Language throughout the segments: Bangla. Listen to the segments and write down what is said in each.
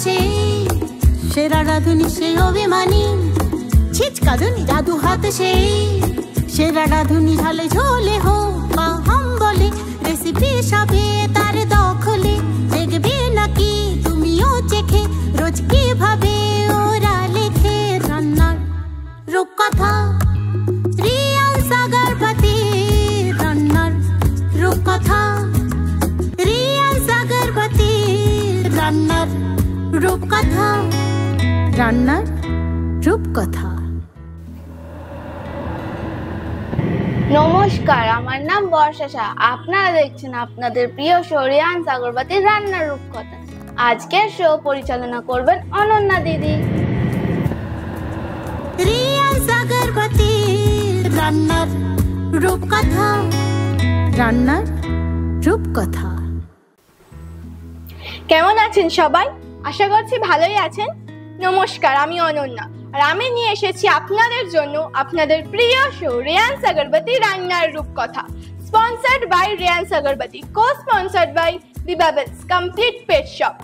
সে সেরা রাঁধুনি সে অভিমানী ছিচকাদুনি জাদু হাত সে সেরা রাঁধুনি ঝালে ঝোলে হোক বা হাম বলে রেসিপি সবে তার দখলে দেখবে নাকি তুমিও চেখে রোজ কিভাবে ওরা লেখে রান্নার রূপকথা রিয়ান সাগরবতী রান্নার রূপকথা রিয়ান সাগরবতী রান্নার রূপকথা রান্নার রূপকথা। নমস্কার, আমার নাম বর্ষা শাহ। আপনারা দেখছেন আপনাদের প্রিয় শো রিয়ান সাগরবতীর রান্নার রূপকথা। আজকের শো পরিচালনা করবেন অনন্যা দিদি। রিয়ান সাগরবতী রান্নার রূপকথা রান্নার রূপকথা। কেমন আছেন সবাই? আশা করছি ভালোই আছেন। নমস্কার, আমি অনন্যা, আর আমি নিয়ে এসেছি আপনাদের জন্য আপনাদের প্রিয় শো রিয়ান সাগরবতী রান্নার রূপকথা, sponsored by Riyan Sagarbati, co sponsored by the Bubbles, complete pet shop,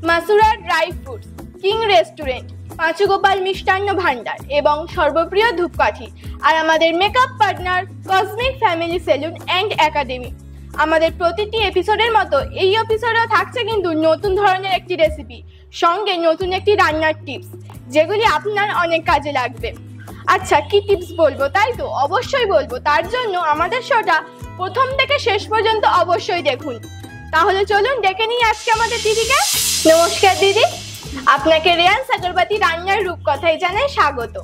Masura dry fruits, king restaurant, Panchugopal Mishtanna Bhandar এবং সর্বপ্রিয় ধূপকাঠি, আর আমাদের makeup partner cosmic family salon and academy. আমাদের প্রতিটি এপিসোডের মতো এই এপিসোডেও থাকছে কিন্তু নতুন ধরনের একটি রেসিপি, সঙ্গে নতুন একটি রান্নার টিপস, যেগুলি আপনার অনেক কাজে লাগবে। আচ্ছা, কি টিপস বলবো? তাই তো অবশ্যই বলবো। তার জন্য আমাদের শোটা প্রথম থেকে শেষ পর্যন্ত অবশ্যই দেখুন। তাহলে চলুন ডেকে নিই আজকে আমাদের দিদিকে। নমস্কার দিদি, আপনাকে রিয়ান সাগরবতী রান্নার রূপকথায় জানাই স্বাগত।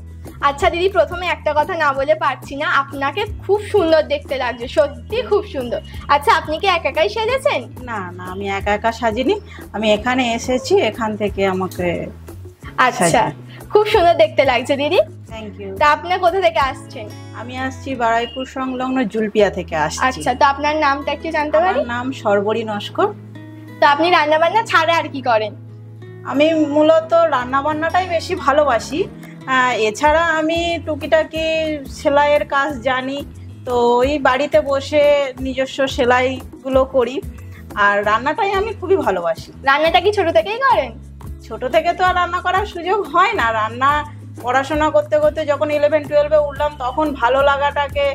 আচ্ছা দিদি, প্রথমে একটা কথা না বলে পারছি না, আপনাকে খুব সুন্দর দেখতে লাগছে, সত্যি খুব সুন্দর। আচ্ছা, আপনি কি একা একাই সেজেছেন? না না, আমি একা একা সাজিনি, আমি এখানে এসেছি, এখান থেকে আমাকে। আচ্ছা, খুব সুন্দর দেখতে লাগছে দিদি। Thank you. তা আপনি কোথা থেকে আসছেন? আমি আসছি বারাইপুর সংলগ্ন জুলপিয়া থেকে আসছি। আচ্ছা, তো আপনার নামটা একটু জানতে পারি? আমার নাম সর্বরী নস্কর। তো আপনি রান্না বান্না ছাড়া আর কি করেন? আমি মূলত রান্না বান্নাটাই বেশি ভালোবাসি, এছাড়া আমি টুকিটাকি সেলাইয়ের কাজ জানি, তো ওই বাড়িতে বসে নিজস্ব সেলাইগুলো করি, আর রান্নাটাই আমি খুবই ভালোবাসি। রান্নাটা কি ছোট থেকেই করেন? ছোট থেকে তো আর রান্না করার সুযোগ হয় না, রান্না পড়াশোনা করতে করতে যখন 11-12-এ উঠলাম তখন ভালো লাগাটাকে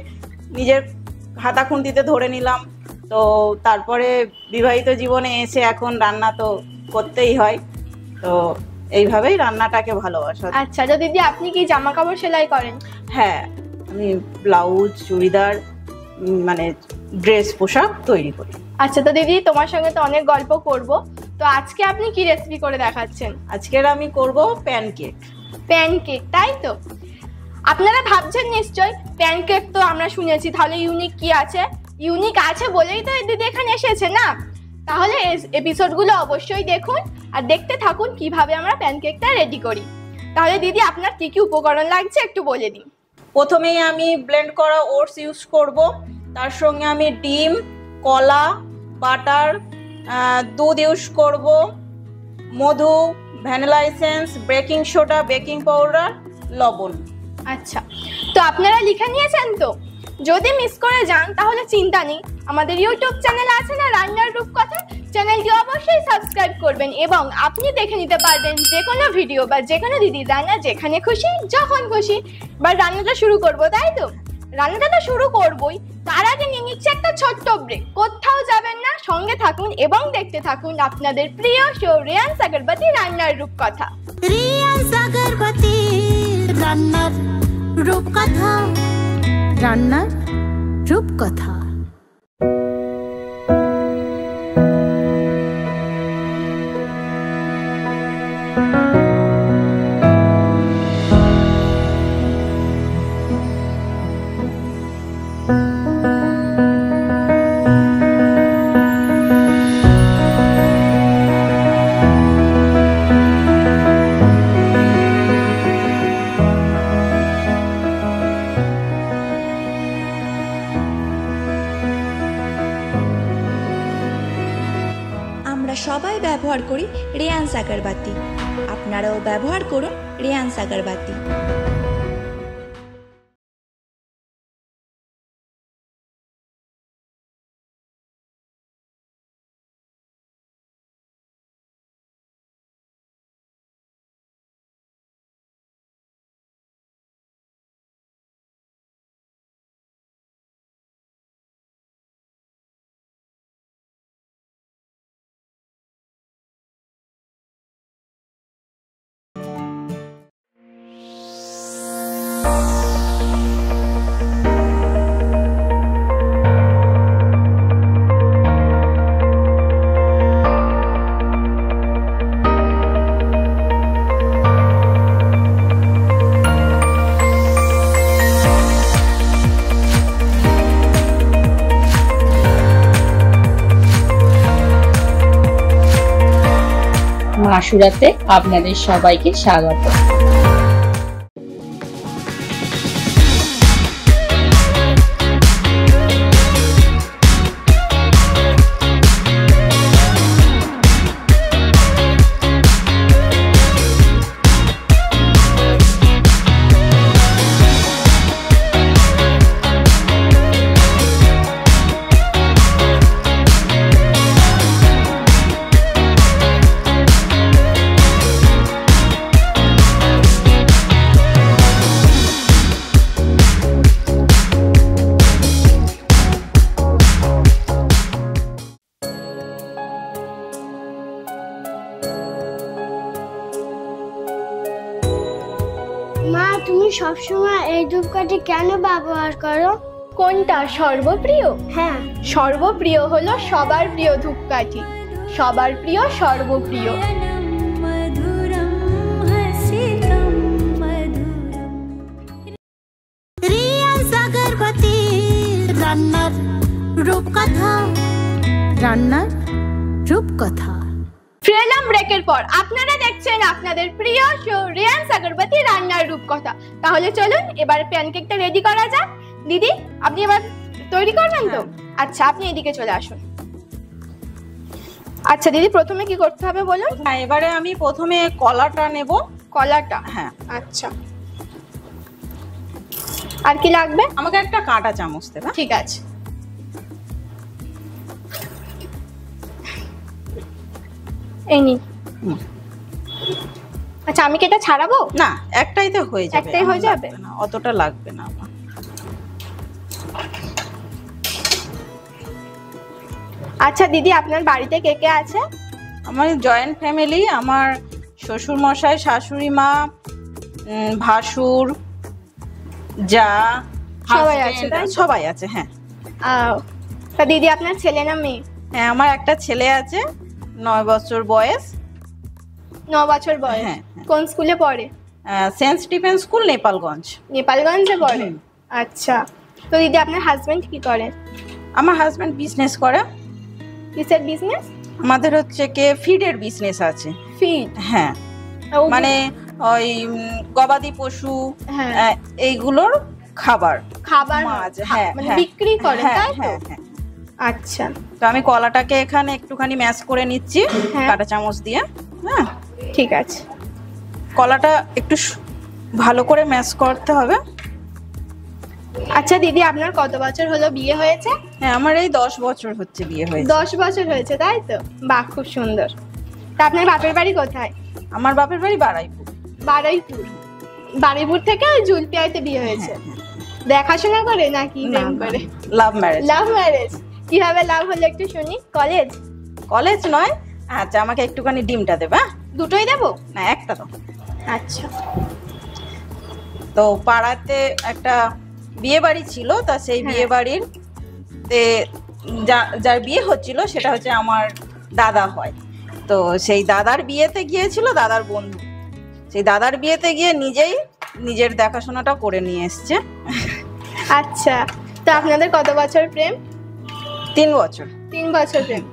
নিজের হাতা খুন্তিতে ধরে নিলাম, তো তারপরে বিবাহিত জীবনে এসে এখন রান্না তো করতেই হয়, তো এইভাবেই রান্নাটাকে ভালোবাসা। আচ্ছা, তো দিদি আপনি কি জামা কাপড় সেলাই করেন? হ্যাঁ, আমি ব্লাউজ, চুড়িদার, মানে ড্রেস, পোশাক তৈরি করি। আচ্ছা, তো দিদি তোমার সঙ্গে তো অনেক গল্প করব, তো আজকে আপনি কি রেসিপি করে দেখাচ্ছেন? আজকের আমি করব প্যানকেক। প্যানকেক, তাই তো? আপনারা ভাবছেন নিশ্চয় প্যানকেক তো আমরা শুনেছি, তাহলে ইউনিক কি আছে? ইউনিক আছে বলেই তো দিদি এখানে এসেছে না? তাহলে এপিসোডগুলো অবশ্যই দেখুন আর দেখতে থাকুন কিভাবে আমরা প্যানকেকটা রেডি করি। তাহলে দিদি আপনার কি কি উপকরণ লাগছে একটু বলে দিন। প্রথমেই আমি ব্লেন্ড করা ওটস ইউজ করব, তার সঙ্গে আমি ডিম, কলা, বাটার, দুধ ইউজ করব, মধু, vanilla essence, baking soda, baking powder, লবণ। আচ্ছা, তো আপনারা লিখে নিয়েছেন তো? যদি মিস করে যান তাহলে চিন্তা নেই, আমাদের ইউটিউব চ্যানেল আছে না রান্নার রূপকথা, চ্যানেলটি অবশ্যই সাবস্ক্রাইব করবেন এবং আপনি দেখে নিতে পারবেন যে কোনো ভিডিও বা যে কোনো দিদির রান্না যেখানে খুশি যখন খুশি। এবার রান্নাটা শুরু করবো, তাই তো? রান্নাটা তো শুরু করবোই, তার আগে নিয়ে নিচ্ছে একটা ছোট্ট ব্রেক। কোথাও যাবেন না, সঙ্গে থাকুন এবং দেখতে থাকুন আপনাদের প্রিয় শো রিয়ান সাগরবতী রান্নার রূপকথা। রিয়ান সাগরবতী রান্নার রূপকথা রান্নার রূপকথা। সবাই ব্যবহার করি রিয়ান সাগরবতী। আপনারাও ব্যবহার করুন রিয়ান সাগরবতী। ভাসুরাতে আপনাদের সবাইকে স্বাগত। মা, তুমি সবসময় এই ধূপকাঠি কেন ব্যবহার করো? কোনটা সর্বপ্রিয়? হ্যাঁ, সর্বপ্রিয় হলো সবার প্রিয় ধূপকাঠি, সবার প্রিয় সর্বপ্রিয়। রিয়ান্স আগরবাতি রান্নার রূপকথা, রান্নার রূপকথা। ফিরে এলাম ব্রেকের পর। আপনারা দেখছেন আপনাদের প্রিয় শো রিয়ান্স আগরবাতি রান্নার রূপকথা। তাহলে চলুন এবার প্যানকেকটা রেডি করা যাক। দিদি, আপনি এবার তৈরি করবেন তো? আচ্ছা, আপনি এদিকে চলে আসুন। আচ্ছা দিদি, প্রথমে কি করতে হবে বলুন? হ্যাঁ, এবারে আমি প্রথমে কলাটা নেব। কলাটা? হ্যাঁ। আচ্ছা, আর কি লাগবে? আমাকে একটা কাঁটা চামচ দেবে। ঠিক আছে। এই নিন। আচ্ছা, আমি কি এটা ছাড়াবো? না, একটাইতে হয়ে যাবে। একটাই হয়ে যাবে? না, অতটা লাগবে না আমার। আচ্ছা দিদি, আপনার বাড়িতে কে কে আছে? আমার জয়েন্ট ফ্যামিলি। আমার শ্বশুর মশাই, শাশুড়ি মা, ভাসুর, যা, সবাই আছে, husband, তাই তো? সবাই আছে। হ্যাঁ। তা দিদি, আপনার ছেলে না মেয়ে? হ্যাঁ, আমার একটা ছেলে আছে, 9 বছর বয়স। 9 বছর বয়স। হ্যাঁ। কোন স্কুলে পড়ে? Saint Stephen school, Nepalganj. নেপালগঞ্জে পড়ে? আচ্ছা। তো দিদি, আপনার হাজবেন্ড কি করে? আমার হাজবেন্ড বিজনেস করে। কিসের বিজনেস? আমাদের হচ্ছে কে ফিডের বিজনেস আছে। ফিড? হ্যাঁ, মানে ওই গবাদি পশু, হ্যাঁ, এইগুলোর খাবার মাছ, হ্যাঁ, মানে হ্যাঁ, বিক্রি করে, হ্যাঁ, তাই তো? হ্যাঁ, হ্যাঁ। আচ্ছা, তো আমি কলাটাকে এখানে একটুখানি ম্যাশ করে নিচ্ছি হ্যাঁ। কাঁটা চামচ দিয়ে। হ্যাঁ, ঠিক আছে। কলাটা একটু ভালো করে ম্যাশ করতে হবে। আচ্ছা দিদি, আপনার কত বছর হলো বিয়ে হয়েছে? হ্যাঁ, আমার এই 10 বছর হচ্ছে বিয়ে হয়েছে। 10 বছর হয়েছে, তাই তো? বাহ, খুব সুন্দর। তা আপনার বাপের বাড়ি কোথায়? আমার বাপের বাড়ি বারাইপুর। বারুইপুর? বারুইপুর থেকে জুলপিয়াইতে বিয়ে হয়েছে? দেখাশোনা করে নাকি প্রেম করে? Love marriage. Love marriage? কিভাবে লাভ হলো একটু শুনি। কলেজ? কলেজ নয়। আচ্ছা, আমাকে একটুখানি ডিমটা দেবে। দুটোই দেবো? না, একটা তো। আচ্ছা। তো পাড়াতে একটা বিয়ে বাড়ি ছিল, তা সেই বিয়ে বাড়ির যার বিয়ে হচ্ছিল সেটা হচ্ছে আমার দাদা হয়। তো সেই দাদার বিয়েতে গিয়েছিল দাদার বন্ধু। সেই দাদার বিয়েতে গিয়ে নিজেই নিজের দেখাশোনাটা করে নিয়ে এসছে। আচ্ছা, তো আপনাদের কত বছর প্রেম? 3 বছর। 3 বছর প্রেম।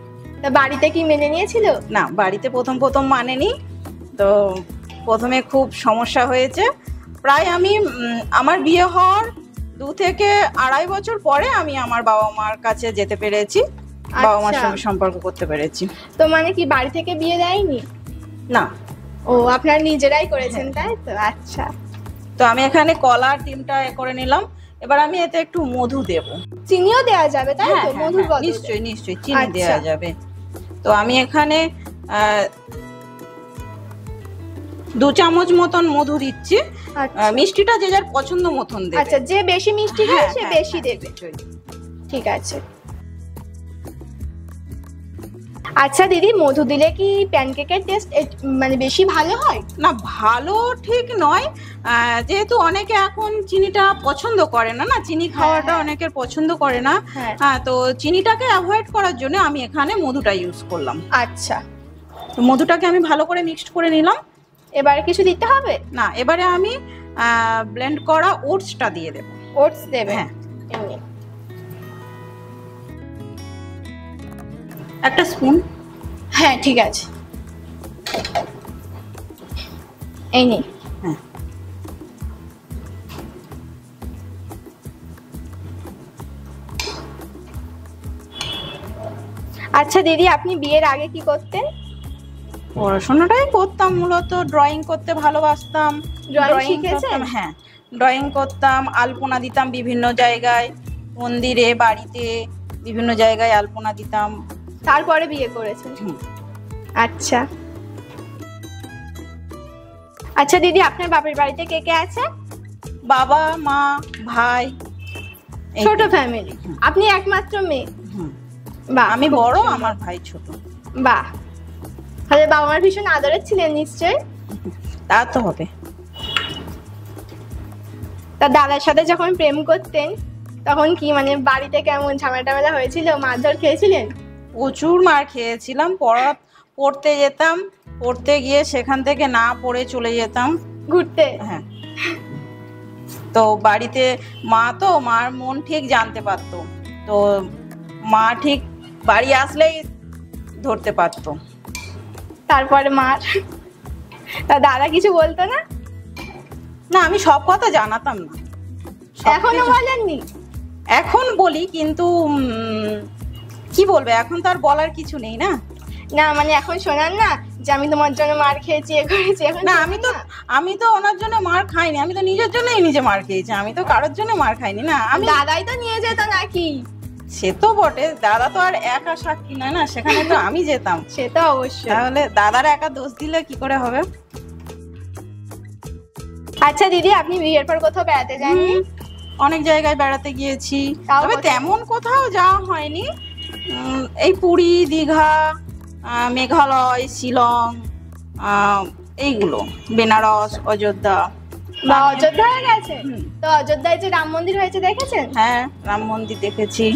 তা বাড়িতে কি মেনে নিয়েছিল? না, বাড়িতে প্রথম মানেনি। তো প্রথমে খুব সমস্যা হয়েছে। প্রায় আমি আমার বিয়ে হওয়ার 2 থেকে 2.5 বছর পরে আমি আমার বাবা মার কাছে যেতে পেরেছি, বাবা মার সঙ্গে সম্পর্ক করতে পেরেছি। তো মানে কি বাড়ি থেকে বিয়ে দেয়নি? না। ও, আপনারা নিজেরাই করেছেন, তাই তো? আচ্ছা। তো আমি এখানে কলার ডিমটা করে নিলাম। এবার আমি এতে একটু মধু দেব। চিনিও দেওয়া যাবে, তাই তো? মধুর বদলে? নিশ্চয়ই নিশ্চয়ই চিনি দেওয়া যাবে। তো আমি এখানে 2 চামচ মতন মধু দিচ্ছি। মিষ্টিটা যে যার পছন্দ মতন দেবে। আচ্ছা, যে বেশি মিষ্টি খায় সে বেশি দেবে। ঠিক আছে। আচ্ছা দিদি, মধু দিলে কি প্যানকেকের টেস্ট মানে বেশি ভালো হয়? না, ভালো ঠিক নয়, যেহেতু অনেকে এখন চিনিটা পছন্দ করে না, চিনি খাওয়াটা অনেকের পছন্দ করে না। হ্যাঁ, তো চিনিটাকে অ্যাভয়েড করার জন্য আমি এখানে মধুটা ইউজ করলাম। আচ্ছা, তো মধুটাকে আমি ভালো করে মিক্সড করে নিলাম। এবারে কিছু দিতে হবে না? এবারে আমি ব্লেন্ড করা ওটসটা দিয়ে দেব। ওটস দেবে? হ্যাঁ, এমনি 1 স্পুন। হ্যাঁ, ঠিক আছে। এই নে। হ্যাঁ আচ্ছা দিদি, আপনি বিয়ের আগে কি করতেন? পড়াশোনাটাই করতাম, মূলত ড্রয়িং করতে ভালোবাসতাম। Drawing শিখেছেন? করতাম, হ্যাঁ ড্রয়িং করতাম, আলপনা দিতাম বিভিন্ন জায়গায়, মন্দিরে, বাড়িতে, বিভিন্ন জায়গায় আলপনা দিতাম। তারপরে বিয়ে করেছেন? হুম। আচ্ছা আচ্ছা দিদি, আপনার বাপের বাড়িতে কে কে আছে? বাবা, মা, ভাই, এই ছোট তো। ফ্যামিলি। আপনি একমাত্র মেয়ে? হুম। বাহ, আমি খুব বড়, সুন্দর। আমার ভাই ছোট। বাহ, তাহলে বাবা মার ভীষণ আদরের ছিলেন নিশ্চয়ই? তা তো হবে। তা দাদার সাথে যখন প্রেম করতেন তখন কি মানে বাড়িতে কেমন ঝামেলা টামেলা হয়েছিল? মারধর খেয়েছিলেন? প্রচুর মার খেয়েছিলাম। পড়তে যেতাম, পড়তে গিয়ে সেখান থেকে না পড়ে চলে যেতাম ঘুরতে? হ্যাঁ। তো বাড়িতে মার মন ঠিক জানতে পারতো, তো মা ঠিক বাড়ি আসলেই ধরতে পারতো। তারপরে মার? তা দাদা কিছু বলতো না? না, আমি সব কথা জানাতাম না। এখনো বলেননি? এখন বলি, কিন্তু কি বলবে, এখন তো আর বলার কিছু নেই না। না মানে এখন শোনান না যে আমি তোমার জন্য মার খেয়েছি, এ করেছি, এখন না, শোনান না? আমি তো ওনার জন্য মার খাইনি, আমি তো নিজের জন্যই নিজে মার খেয়েছি, আমি তো কারোর জন্য মার খাইনি না। আমি দাদাই তো নিয়ে যেত নাকি? সে তো বটে, দাদা তো আর একা সাক্ষী নয় না, সেখানে তো আমি যেতাম। সে তো অবশ্যই। তাহলে দাদার একা দোষ দিলে কি করে হবে? আচ্ছা দিদি, আপনি বিয়ের পর কোথাও বেড়াতে যাননি? অনেক জায়গায় বেড়াতে গিয়েছি, তাও তবে কোথায়? তেমন কোথাও যাওয়া হয়নি। এই পুরী, দীঘা, মেঘালয়, শিলং, এইগুলো, বেনারস, অযোধ্যা। বা অযোধ্যায় গেছেন? হুম। তো অযোধ্যায় যে রাম মন্দির হয়েছে দেখেছেন? হ্যাঁ, রাম মন্দির দেখেছি।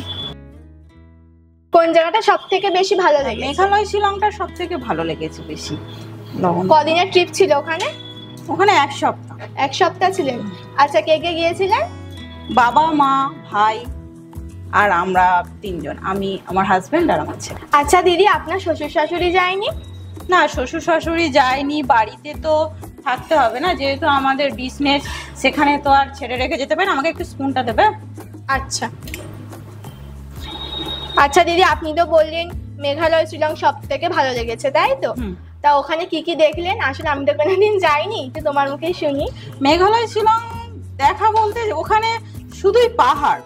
কোন জায়গাটা সব থেকে বেশি ভালো লেগেছে? মেঘালয়, শিলংটা সব থেকে ভালো লেগেছে বেশি। কদিনের ট্রিপ ছিল ওখানে? ওখানে 1 সপ্তাহ। 1 সপ্তাহ ছিলেন? আচ্ছা, কে কে গিয়েছিলেন? বাবা, মা, ভাই আর আমরা 3 জন, আমি, আমার হাজবেন্ড আর আমার ছেলে। আচ্ছা দিদি, আপনার শ্বশুর শাশুড়ি যায়নি? না, শ্বশুর শাশুড়ি যায়নি, বাড়িতে তো থাকতে হবে না, যেহেতু আমাদের বিজনেস, সেখানে তো আর ছেড়ে রেখে যেতে পারে না। আমাকে একটু স্পুনটা দেবে? আচ্ছা আচ্ছা দিদি, আপনি তো বললেন মেঘালয়, শিলং সব থেকে ভালো লেগেছে, তাই তো? তা ওখানে কি কি দেখলেন? আসলে আমি তো কোনোদিন যাইনি, তো তোমার মুখেই শুনি। মেঘালয়, শিলং দেখা বলতে ওখানে শুধুই পাহাড়,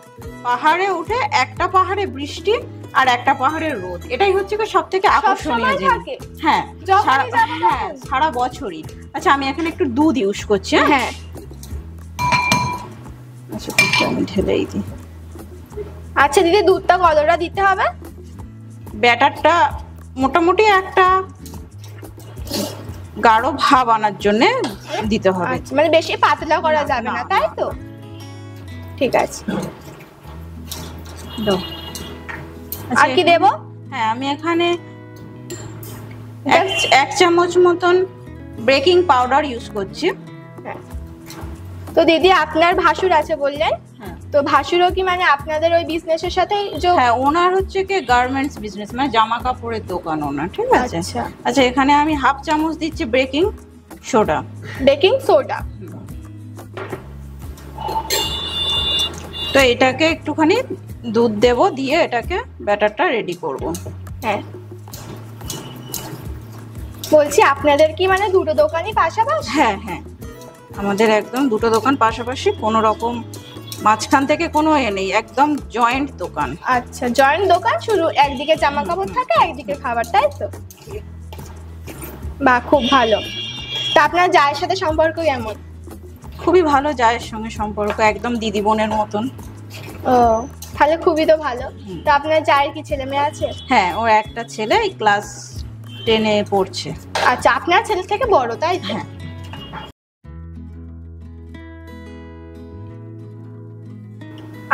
পাহাড়ে উঠে একটা পাহাড়ে বৃষ্টি আর একটা পাহাড়ে রোদ, এটাই হচ্ছে সব থেকে আকর্ষণীয় সবসময় জিনিস। থাকে? হ্যাঁ, যখনই যাবো হ্যাঁ, তখন? সারা বছরই। আচ্ছা, আমি এখানে একটু দুধ ইউজ করছি। হ্যাঁ। আচ্ছা, দুধটা আমি ঢেলেই দিই। আচ্ছা দিদি, দুধটা কতটা দিতে হবে? ব্যাটারটা মোটামুটি একটা গাঢ় ভাব আনার জন্য দিতে হবে। আচ্ছা, মানে বেশি পাতলা করা যাবে না, তাই তো? ঠিক আছে। দাও। আচ্ছা, আর কি দেব? হ্যাঁ, আমি এখানে 1 চামচ মতন বেকিং পাউডার ইউজ করছি। তো দিদি, আপনার ভাসুর আছে বললেন, হ্যাঁ। তো ভাসুরও কি মানে আপনাদের ওই বিজনেসের সাথেই হ্যাঁ, ওনার হচ্ছে কি গার্মেন্টস বিজনেস, মানে জামা কাপড়ের দোকান ওনার, ঠিক আছে? আচ্ছা। আচ্ছা, এখানে আমি 1/2 চামচ দিচ্ছি বেকিং সোডা। Baking soda. তো এটাকে একটুখানি দুধ দেব, দিয়ে এটাকে ব্যাটারটা রেডি করব। হ্যাঁ, বলছি আপনাদের কি মানে দুটো দোকানই পাশাপাশি? হ্যাঁ হ্যাঁ, আমাদের একদম দুটো দোকান পাশাপাশি, কোনো রকম মাঝখান থেকে কোনো নেই, একদম জয়েন্ট দোকান। আচ্ছা, জয়েন্ট দোকান, শুরু একদিকে জামা কাপড় থাকে, একদিকে খাবার, তাই তো? বাহ, খুব ভালো। তা আপনার জায়ের সাথে সম্পর্ক কেমন? খুবই ভালো, জায়ের সঙ্গে সম্পর্ক একদম দিদি বোনের মতন। ও, তাহলে খুবই তো ভালো। তা আপনার জায়ের কি ছেলে মেয়ে আছে? হ্যাঁ, ও একটা ছেলে, ক্লাস 10-এ পড়ছে। আচ্ছা, আপনার ছেলে থেকে বড়, তাই তো? হ্যাঁ।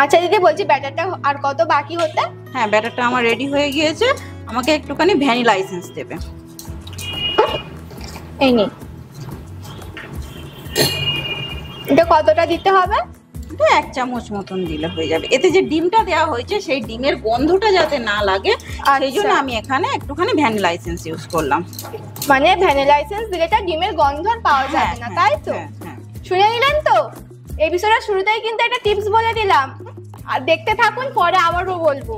আচ্ছা দিদি, বলছি ব্যাটারটা আর কত বাকি হতে? হ্যাঁ, ব্যাটারটা আমার রেডি হয়ে গিয়েছে, আমাকে একটুখানি ভ্যানিলা এসেন্স দেবে। এই নে। এটা কতটা দিতে হবে? এটা 1 চামচ মতন দিলে হয়ে যাবে। এতে যে ডিমটা দেওয়া হয়েছে সেই ডিমের গন্ধটা যাতে না লাগে সেই জন্য আমি এখানে একটুখানি ভ্যানিলা এসেন্স ইউজ করলাম। মানে ভ্যানিলা এসেন্স দিলে এটা ডিমের গন্ধ আর পাওয়া যাবে না, তাই তো? শুনে নিলেন তো, এপিসোডের শুরুতেই কিন্তু একটা টিপস বলে দিলাম, আর দেখতে থাকুন, পরে আবারও বলবো।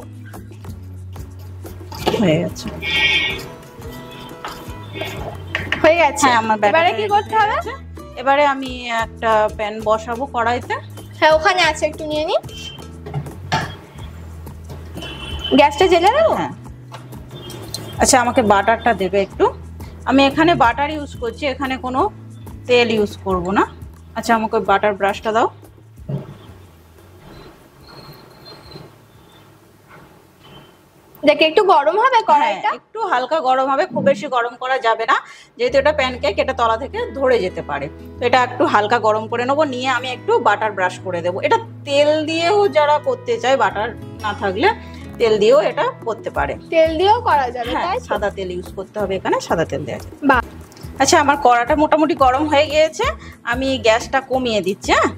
হয়ে গেছে, হয়ে গেছে। আমার এবারে কি করতে হবে? এবারে আমি একটা প্যান বসাবো কড়াইতে। হ্যাঁ, ওখানে আছে, একটু নিয়ে নিন। গ্যাসটা জ্বেলে দেবো? হ্যাঁ। আচ্ছা, আমাকে বাটারটা দেবে একটু। আমি এখানে বাটার ইউজ করছি, এখানে কোনো তেল ইউজ করব না। আচ্ছা, আমাকে বাটার ব্রাশটা দাও। দেখে একটু গরম হবে কড়াইটা? একটু হালকা গরম হবে, খুব বেশি গরম করা যাবে না, যেহেতু এটা প্যানকেক, এটা তলা থেকে ধরে যেতে পারে। তো এটা একটু হালকা গরম করে নেবো, নিয়ে আমি একটু বাটার ব্রাশ করে দেবো। এটা তেল দিয়েও যারা করতে চায়, বাটার না থাকলে তেল দিয়েও এটা করতে পারে। তেল দিয়েও করা যাবে, তাই? সাদা তেল ইউজ করতে হবে, এখানে সাদা তেল দেওয়া যাবে। বাহ। আচ্ছা, আমার কড়াটা মোটামুটি গরম হয়ে গিয়েছে, আমি গ্যাসটা কমিয়ে দিচ্ছি। হ্যাঁ,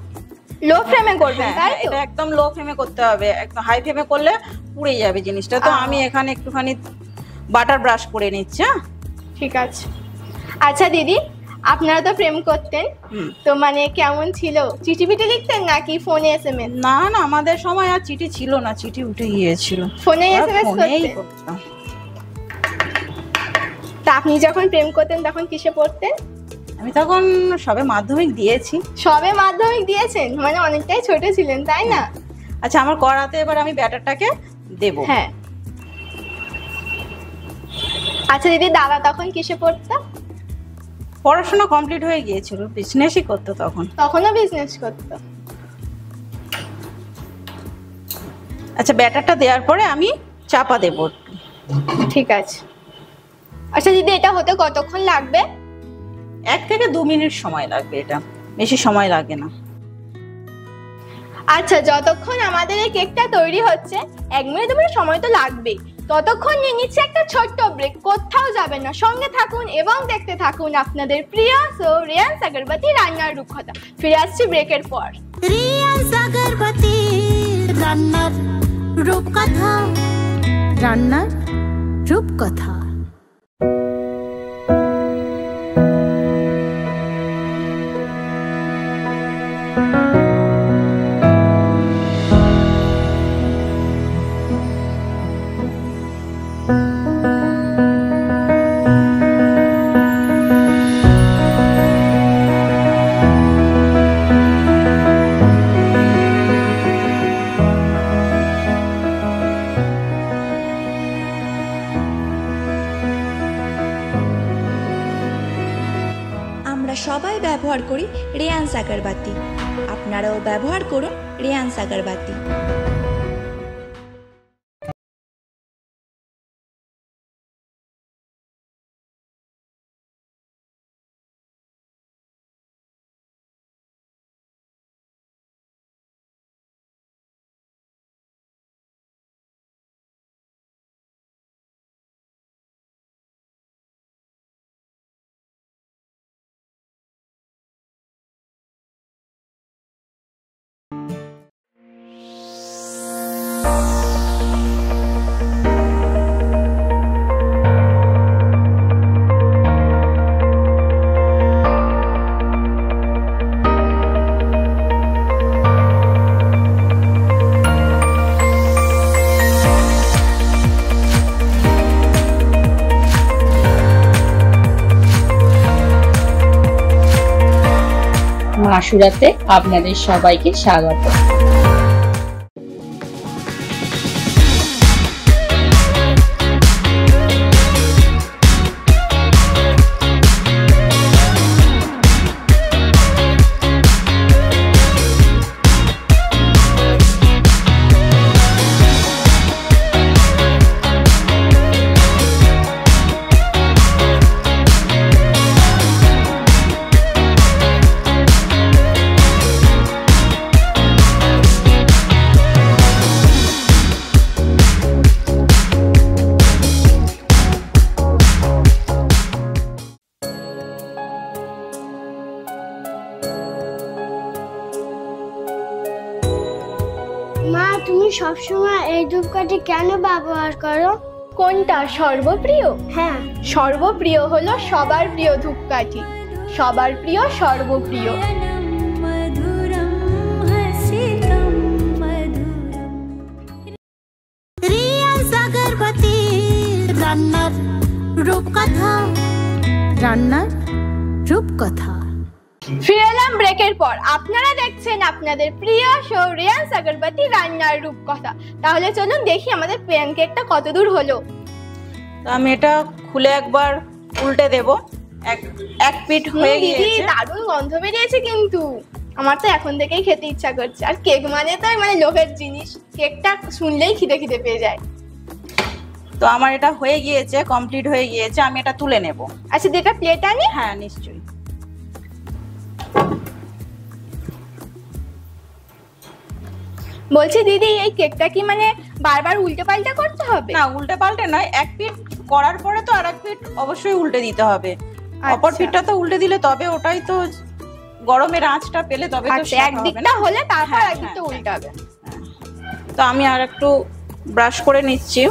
লো ফ্লেমে করবেন, তাই তো? এটা একদম লো ফ্লেমে করতে হবে, একদম হাই ফ্লেমে করলে পুড়ে যাবে জিনিসটা। তো আমি এখানে একটুখানি বাটার ব্রাশ করে নিচ্ছি। ঠিক আছে। আচ্ছা দিদি, আপনারা তো প্রেম করতেন, তো মানে কেমন ছিল? চিঠি পিঠি লিখতেন নাকি ফোনে এসএমএস? না না, আমাদের সময় আর চিঠি ছিল না, চিঠি উঠে গিয়েছিল, ফোনে এসএমএস করতাম। তা আপনি যখন প্রেম করতেন তখন কিসে পড়তেন? আমি তখন সবে মাধ্যমিক দিয়েছি। সবে মাধ্যমিক দিয়েছেন, মানে অনেকটাই ছোট ছিলেন, তাই না? আচ্ছা, আমার কড়াতে এবার আমি ব্যাটারটাকে দেব। হ্যাঁ। আচ্ছা দিদি, দাদা তখন কিসে পড়তো? পড়াশোনা কমপ্লিট হয়ে গিয়েছিল, বিজনেসই করতো তখন। তখনও বিজনেস করতো? আচ্ছা, ব্যাটারটা দেওয়ার পরে আমি চাপা দেব। ঠিক আছে। আচ্ছা দিদি, এটা হতে কতক্ষণ লাগবে? 1 থেকে 2 মিনিট সময় লাগবে, এটা বেশি সময় লাগে না। আচ্ছা, যতক্ষণ আমাদের এই কেকটা তৈরি হচ্ছে, 1 মিনিট 2 মিনিট সময় তো লাগবেই, ততক্ষণ নিয়ে নিচ্ছে একটা ছোট্ট ব্রেক। কোথাও যাবেন না, সঙ্গে থাকুন এবং দেখতে থাকুন আপনাদের প্রিয় শো রিয়ান্স আগরবাতি রান্নার রূপকথা। ফিরে আসছি ব্রেকের পর। রিয়ান্স আগরবাতি রান্নার রূপকথা, রান্নার রূপকথা। আমরা সবাই ব্যবহার করি রেয়ান্স আগরবাতি। আপনারাও ব্যবহার করুন রেয়ান্স আগরবাতি। মাসুরাতে আপনাদের সবাইকে স্বাগত। মা, তুমি সবসময় এই ধূপকাঠি কেন ব্যবহার করো? কোনটা সর্বপ্রিয়? হ্যাঁ। সর্বপ্রিয় হলো সবার প্রিয় ধূপকাঠি, সবার প্রিয় সর্বপ্রিয়। রিয়ান্স আগরবাতি রান্নার রূপকথা, রান্নার রূপকথা। ফিরে এলাম ব্রেকের পর। আপনারা দেখছেন আপনাদের প্রিয় শো রিয়ান্স আগরবাতি রান্নার রূপকথা। তাহলে চলুন দেখি আমাদের প্যানকেকটা কতদূর হলো। তো আমি এটা খুলে একবার উল্টে দেব। এক পিঠ হয়ে গিয়েছে। দারুণ গন্ধ বেরিয়েছে কিন্তু। আমার তো এখন থেকেই খেতে ইচ্ছা করছে। আর কেক মানে তো মানে লোভের জিনিস, কেকটা শুনলেই খিদে খিদে পেয়ে যায়। তো আমার এটা হয়ে গিয়েছে, কমপ্লিট হয়ে গিয়েছে। আমি এটা তুলে নেব। আচ্ছা, দেখা প্লেট আনি। হ্যাঁ, নিশ্চয়ই। বলছি দিদি, এই কেকটা কি মানে বারবার উল্টে পাল্টা করতে হবে? না, উল্টে পাল্টে নয়, এক পিঠ করার পরে তো আরেক পিঠ অবশ্যই উল্টে দিতে হবে। অপর পিঠটা তো উল্টে দিলে তবে ওটাই তো গরমের আঁচটা পেলে তবে তো আচ্ছা, একদিকটা হলে তারপর একদিকটা উল্টাবে। তো আমি আর একটু ব্রাশ করে নিচ্ছি।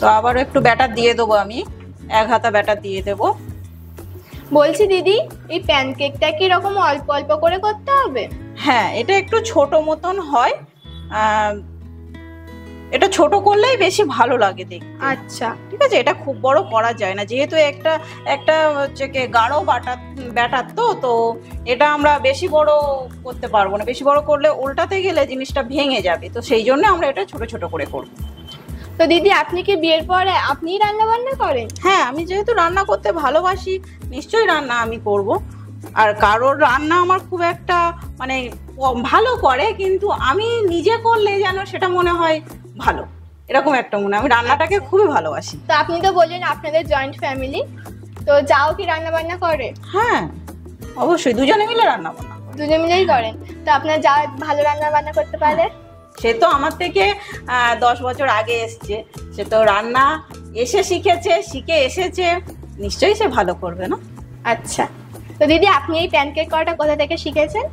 তো আবারও একটু ব্যাটার দিয়ে দেবো। আমি 1 হাতা ব্যাটার দিয়ে দেবো। বলছি দিদি, এই প্যানকেকটা কি এরকম অল্প অল্প করে করতে হবে? হ্যাঁ, এটা একটু ছোট মতন হয়। এটা ছোট করলেই বেশি ভালো লাগে দেখতে। আচ্ছা, ঠিক আছে। এটা খুব বড় করা যায় না, যেহেতু একটা হচ্ছে কি গাঢ় ব্যাটার তো এটা আমরা বেশি বড় করতে পারবো না। বেশি বড় করলে উল্টাতে গেলে জিনিসটা ভেঙে যাবে। তো সেই জন্য আমরা এটা ছোট ছোট করে করব। তো দিদি, আপনি কি বিয়ের পরে আপনিই রান্না বান্না করেন? হ্যাঁ, আমি যেহেতু রান্না করতে ভালোবাসি, নিশ্চয়ই রান্না আমি করব। আর কারোর রান্না আমার খুব একটা মানে ভালো করে, কিন্তু আমি নিজে করলে যেন সেটা মনে হয় ভালো, এরকম একটা মনে। আমি রান্নাটাকে খুবই ভালোবাসি। তো আপনি তো বললেন আপনাদের জয়েন্ট ফ্যামিলি, তো যাও কি রান্না বান্না করে? হ্যাঁ, অবশ্যই দুজনে মিলে রান্না বান্না। দুজনে মিলেই করেন? তো আপনার যা ভালো রান্না বান্না করতে পারে? সে তো আমার থেকে 10 বছর আগে এসছে। সে তো রান্না শিখে এসেছে, নিশ্চয়ই সে ভালো করবে না? আচ্ছা, তো দিদি আপনি এই প্যানকেক করাটা কোথা থেকে শিখেছেন?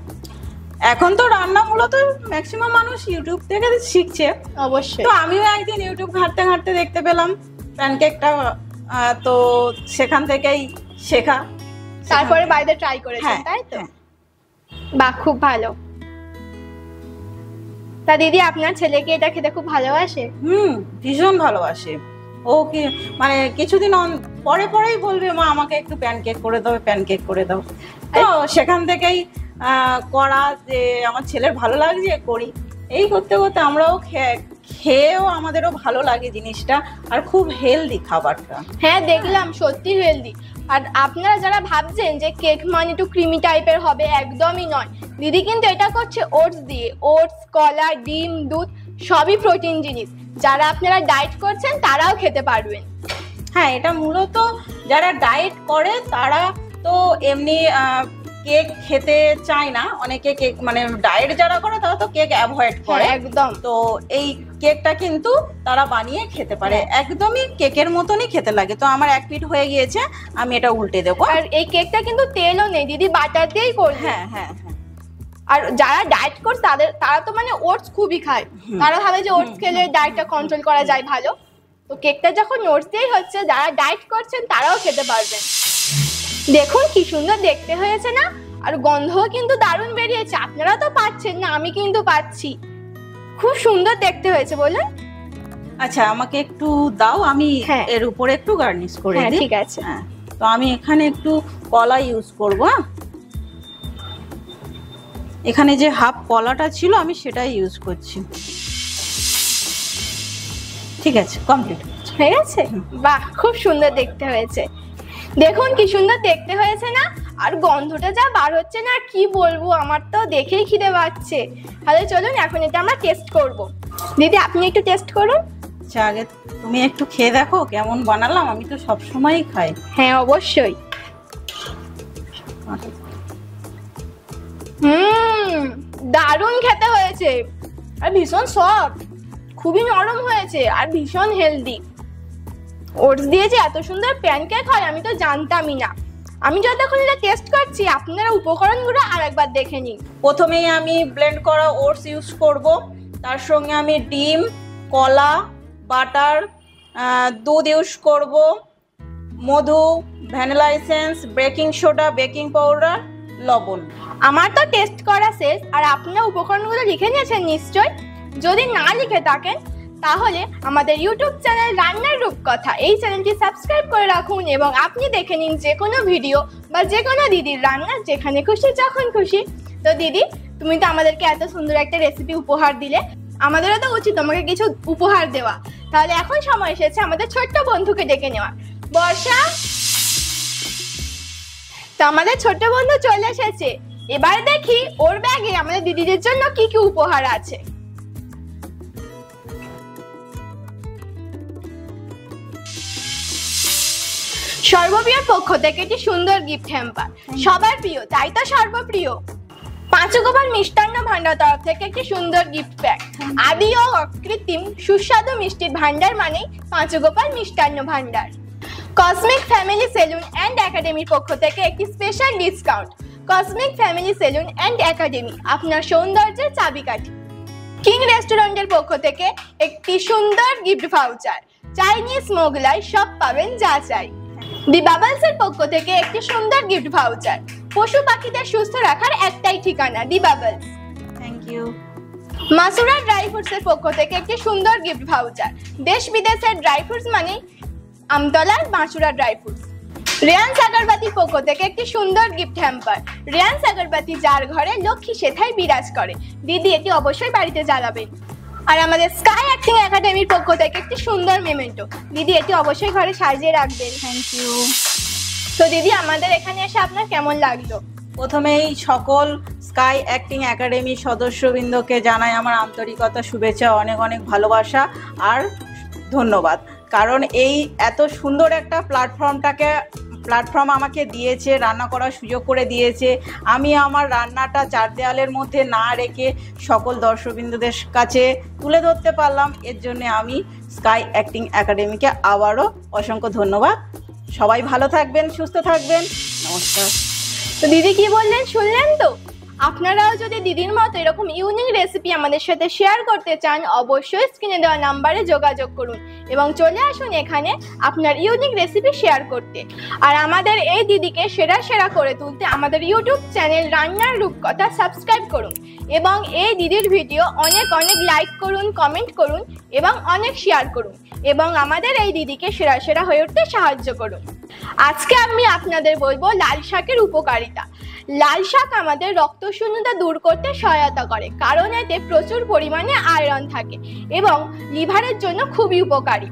এখন তো রান্না মূলত ম্যাক্সিমাম মানুষ ইউটিউব থেকে শিখছে। অবশ্যই। তো আমিও একদিন ইউটিউব ঘাঁটতে দেখতে পেলাম প্যানকেকটা, তো সেখান থেকেই শেখা। তারপরে বাড়িতে ট্রাই করেছেন, তাই তো? বাহ, খুব ভালো। তা দিদি, আপনার ছেলে কি এটা খেতে খুব ভালোবাসে? ভীষণ ভালোবাসে। ও কি মানে কিছুদিন পরেই বলবে, মা আমাকে একটু প্যানকেক করে দাও, প্যানকেক করে দাও। তো সেখান থেকেই করা, যে আমার ছেলের ভালো লাগছে করি। এই করতে করতে আমরাও খেয়েও আমাদেরও ভালো লাগে জিনিসটা। আর খুব হেলদি খাবারটা। হ্যাঁ, দেখলাম সত্যি হেলদি। আর আপনারা যারা ভাবছেন যে কেক মানে একটু ক্রিমি টাইপের হবে, একদমই নয়। দিদি কিন্তু এটা করছে ওটস দিয়ে। ওটস, কলা, ডিম, দুধ সবই প্রোটিন জিনিস। যারা আপনারা ডায়েট করছেন তারাও খেতে পারবেন। হ্যাঁ, এটা মূলত যারা ডায়েট করে তারা তো এমনি কেক খেতে চায় না। অনেকে কেক মানে ডায়েট যারা করে তারা তো কেক অ্যাভয়েড করে একদম। তো এই কেকটা কিন্তু তারা বানিয়ে খেতে পারে, একদমই কেকের মতনই খেতে লাগে। তো আমার এক পিঠ হয়ে গিয়েছে, আমি এটা উল্টে দেবো। আর এই কেকটা কিন্তু তেলও নেই দিদি, বাটার দিয়েই করবে। হ্যাঁ হ্যাঁ হ্যাঁ। আর যারা ডায়েট করছে তারা তো মানে ওটস খুবই খায়। তারা ভাবে যে ওটস খেলে ডায়েটটা কন্ট্রোল করা যায় ভালো। তো কেকটা যখন ওটস দিয়েই হচ্ছে, যারা ডায়েট করছেন তারাও খেতে পারবেন। দেখুন কি সুন্দর দেখতে হয়েছে না? আর গন্ধও কিন্তু দারুণ বেরিয়েছে। আপনারা তো পাচ্ছেন না, আমি কিন্তু পাচ্ছি। খুব সুন্দর দেখতে হয়েছে, বলুন। আচ্ছা, আমাকে একটু দাও, আমি এর উপরে একটু গার্নিশ করে দিই। ঠিক আছে। হ্যাঁ, তো আমি এখানে একটু কলা ইউজ করব। এখানে যে হাফ কলাটা ছিল আমি সেটাই ইউজ করছি। ঠিক আছে, কমপ্লিট হয়ে গেছে। বাহ, খুব সুন্দর দেখতে হয়েছে। দেখুন কি সুন্দর দেখতে হয়েছে না? আর গন্ধটা যা বার হচ্ছে না, কি বলবো, আমার তো দেখেই খিদে পাচ্ছে। তাহলে চলুন এখন এটা আমরা টেস্ট করব। দিদি আপনি একটু টেস্ট করুন। আচ্ছা, আগে তুমি একটু খেয়ে দেখো কেমন বানালাম। আমি তো সব সময়ই খাই। হ্যাঁ, অবশ্যই। দারুণ খেতে হয়েছে। আর ভীষণ সফট, খুবই নরম হয়েছে আর ভীষণ হেলদি। ওটস দিয়ে যে এত সুন্দর প্যানকেক হয় আমি তো জানতামই না। আমি যতক্ষণ এটা টেস্ট করছি আপনারা উপকরণগুলো আরেকবার দেখে নিন। প্রথমেই আমি ব্লেন্ড করা ওটস ইউজ করব, তার সঙ্গে আমি ডিম, কলা, বাটার, দুধ ইউজ করব, মধু, vanilla essence, baking soda, baking powder, লবণ। আমার তো টেস্ট করা শেষ, আর আপনারা উপকরণগুলো লিখে নিয়েছেন নিশ্চয়। যদি না লিখে থাকেন তাহলে আমাদের ইউটিউব চ্যানেল রান্নার রূপকথা, এই চ্যানেলটি সাবস্ক্রাইব করে রাখুন এবং আপনি দেখে নিন যে কোনো ভিডিও বা যে কোনো দিদির রান্না যেখানে খুশি যখন খুশি। তো দিদি, তুমি তো আমাদেরকে এত সুন্দর একটা রেসিপি উপহার দিলে, আমাদেরও তো উচিত তোমাকে কিছু উপহার দেওয়া। তাহলে এখন সময় এসেছে আমাদের ছোট্ট বন্ধুকে ডেকে নেওয়ার। বর্ষা, তো আমাদের ছোট্ট বন্ধু চলে এসেছে। এবার দেখি ওর ব্যাগে আমাদের দিদিদের জন্য কি কি উপহার আছে। সর্বপ্রিয়র পক্ষ থেকে একটি সুন্দর গিফট হ্যাম্পার, সবার প্রিয়, তাই তো সর্বপ্রিয়। পাঁচগোপাল মিষ্টান্ন ভান্ডার তরফ থেকে একটি সুন্দর গিফট প্যাক। আদি ও অকৃত্রিম সুস্বাদু মিষ্টির ভান্ডার মানেই পাঁচগোপাল মিষ্টান্ন ভান্ডার। কসমিক ফ্যামিলি সেলুন অ্যান্ড একাডেমির পক্ষ থেকে একটি special discount. Cosmic family salon and academy, আপনার সৌন্দর্যের চাবিকাঠি। কিং রেস্টুরেন্টের পক্ষ থেকে একটি সুন্দর গিফট ভাউচার। চাইনিজ মোগলাই সব পাবেন যা চাই। দি বাবলসের পক্ষ থেকে একটি সুন্দর গিফট ভাউচার। পশু পাখিদের সুস্থ রাখার একটাই ঠিকানা, the Bubbles. Thank you. Masura dry ফ্রুটসের পক্ষ থেকে একটি সুন্দর গিফট ভাউচার। দেশ বিদেশের ড্রাই ফ্রুটস মানে আমতলার মাসুরা ড্রাই ফ্রুটস। রেয়ান্স আগরবাতির পক্ষ থেকে একটি সুন্দর গিফট হ্যাম্পার। রেয়ান্স আগরবাতি যার ঘরে লক্ষ্মী সেথায় বিরাজ করে। দিদি, এটি অবশ্যই বাড়িতে জ্বালাবেন। আর আমাদের স্কাই অ্যাক্টিং একাডেমির পক্ষ থেকে একটি সুন্দর মেমেন্টো। দিদি, এটি অবশ্যই ঘরে সাজিয়ে রাখবেন। Thank you. তো দিদি, আমাদের এখানে এসে আপনার কেমন লাগলো? প্রথমেই সকল স্কাই অ্যাক্টিং একাডেমির সদস্যবৃন্দকে জানাই আমার আন্তরিকতা, শুভেচ্ছা, অনেক অনেক ভালোবাসা আর ধন্যবাদ। কারণ এই এত সুন্দর একটা প্ল্যাটফর্ম আমাকে দিয়েছে, রান্না করার সুযোগ করে দিয়েছে। আমি আমার রান্নাটা চার দেওয়ালের মধ্যে না রেখে সকল দর্শকবৃন্দদের কাছে তুলে ধরতে পারলাম, এর জন্য আমি স্কাই অ্যাক্টিং একাডেমিকে আবারও অসংখ্য ধন্যবাদ। সবাই ভালো থাকবেন, সুস্থ থাকবেন, নমস্কার। তো দিদি কি বললেন শুনলেন তো? আপনারাও যদি দিদির মতো এরকম ইউনিক রেসিপি আমাদের সাথে শেয়ার করতে চান, অবশ্যই স্ক্রিনে দেওয়া নাম্বারে যোগাযোগ করুন এবং চলে আসুন এখানে আপনার ইউনিক রেসিপি শেয়ার করতে। আর আমাদের এই দিদিকে সেরা করে তুলতে আমাদের ইউটিউব চ্যানেল রান্নার রূপকথা সাবস্ক্রাইব করুন এবং এই দিদির ভিডিও অনেক লাইক করুন, কমেন্ট করুন এবং অনেক শেয়ার করুন এবং আমাদের এই দিদিকে সেরা হয়ে উঠতে সাহায্য করুন। আজকে আমি আপনাদের বলবো লাল শাকের উপকারিতা। লাল শাক আমাদের রক্তশূন্যতা দূর করতে সহায়তা করে, কারণ এতে প্রচুর পরিমাণে আয়রন থাকে এবং লিভারের জন্য খুবই উপকারী।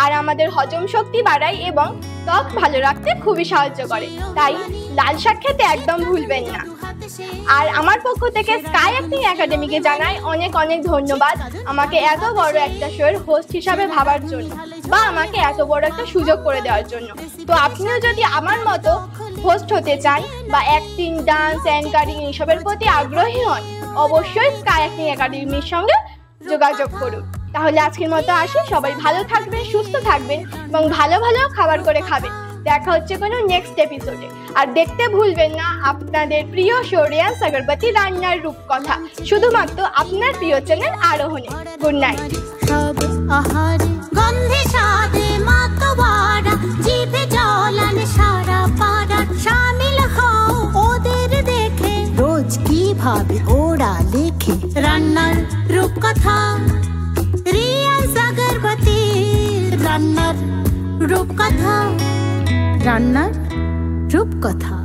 আর আমাদের হজম শক্তি বাড়ায় এবং ত্বক ভালো রাখতে খুবই সাহায্য করে। তাই লাল শাক খেতে একদম ভুলবেন না। আর আমার পক্ষ থেকে স্কাই অ্যাক্টিং একাডেমিকে জানাই অনেক ধন্যবাদ আমাকে এত বড় একটা শোয়ের হোস্ট হিসাবে ভাবার জন্য বা আমাকে এত বড় একটা সুযোগ করে দেওয়ার জন্য। তো আপনিও যদি আমার মতো হোস্ট হতে চান বা অ্যাক্টিং, ডান্স, অ্যাঙ্কারিং এইসবের প্রতি আগ্রহী হন, অবশ্যই স্কাই অ্যাক্টিং একাডেমির সঙ্গে যোগাযোগ করুন। তাহলে আজকের মতো আসি, সবাই ভালো থাকবেন, সুস্থ থাকবেন এবং ভালো খাবার করে খাবেন। দেখা হচ্ছে কোনো নেক্সট এপিসোডে। আর দেখতে ভুলবেন না আপনাদের প্রিয় শো রেয়ান্স আগরবাতি রান্নার রূপকথা, শুধুমাত্র আপনার প্রিয় চ্যানেল আরোহণে। Good night. সব আহার গন্ধে স্বাদে মাতোয়ারা, জিভে জলান সারা পাড়া, শামিল হও ওদের দেখে রোজ কিভাবে ওরা লেখে রান্নার রূপকথা। রেয়ান্স আগরবাতি রান্নার রূপকথা, রান্নার রূপকথা।